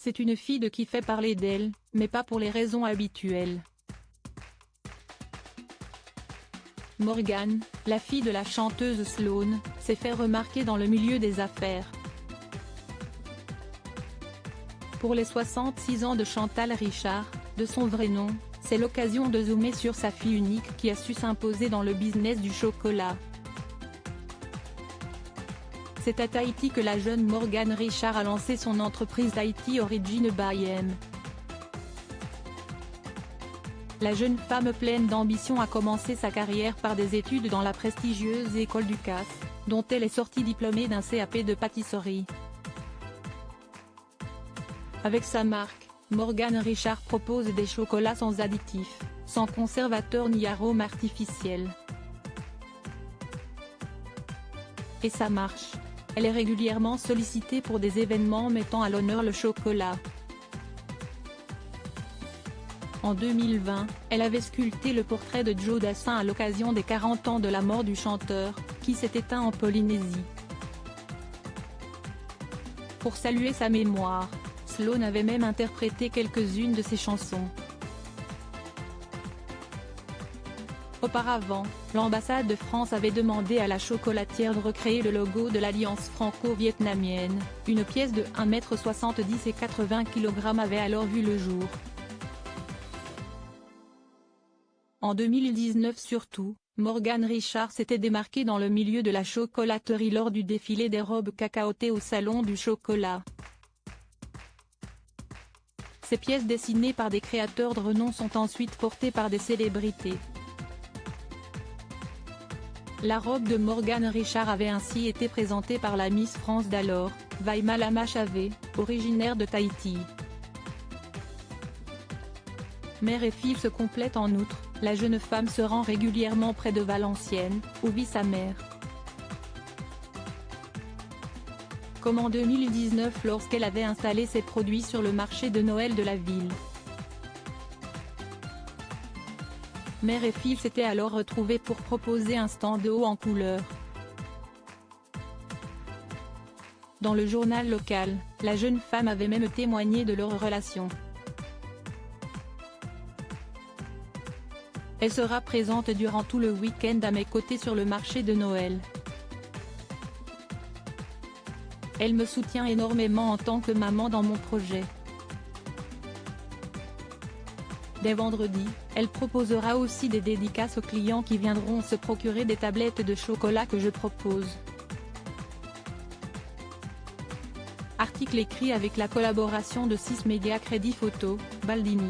c'est une fille de qui fait parler d'elle, mais pas pour les raisons habituelles. Morgane, la fille de la chanteuse Sloan, s'est fait remarquer dans le milieu des affaires. Pour les 66 ans de Chantal Richard, de son vrai nom, c'est l'occasion de zoomer sur sa fille unique qui a su s'imposer dans le business du chocolat. C'est à Tahiti que la jeune Morgane Richard a lancé son entreprise Tahiti Origin by M. La jeune femme pleine d'ambition a commencé sa carrière par des études dans la prestigieuse école du CAF, dont elle est sortie diplômée d'un CAP de pâtisserie. Avec sa marque, Morgane Richard propose des chocolats sans additifs, sans conservateurs ni arômes artificiels. Et ça marche. Elle est régulièrement sollicitée pour des événements mettant à l'honneur le chocolat. En 2020, elle avait sculpté le portrait de Joe Dassin à l'occasion des 40 ans de la mort du chanteur, qui s'est éteint en Polynésie. Pour saluer sa mémoire, Sloan avait même interprété quelques-unes de ses chansons. Auparavant, l'ambassade de France avait demandé à la chocolatière de recréer le logo de l'alliance franco-vietnamienne. Une pièce de 1,70 m et 80 kg avait alors vu le jour. En 2019 surtout, Morgane Richard s'était démarquée dans le milieu de la chocolaterie lors du défilé des robes cacaotées au Salon du Chocolat. Ces pièces dessinées par des créateurs de renom sont ensuite portées par des célébrités. La robe de Morgane Richard avait ainsi été présentée par la Miss France d'alors, Vaima Lama-Chavé, originaire de Tahiti. Mère et fille se complètent en outre, la jeune femme se rend régulièrement près de Valenciennes, où vit sa mère. Comme en 2019 lorsqu'elle avait installé ses produits sur le marché de Noël de la ville. Mère et fille s'étaient alors retrouvées pour proposer un stand de haut en couleur. Dans le journal local, la jeune femme avait même témoigné de leur relation. Elle sera présente durant tout le week-end à mes côtés sur le marché de Noël. Elle me soutient énormément en tant que maman dans mon projet. Dès vendredi, elle proposera aussi des dédicaces aux clients qui viendront se procurer des tablettes de chocolat que je propose. Article écrit avec la collaboration de 6 médias Crédit Photo, Baldini.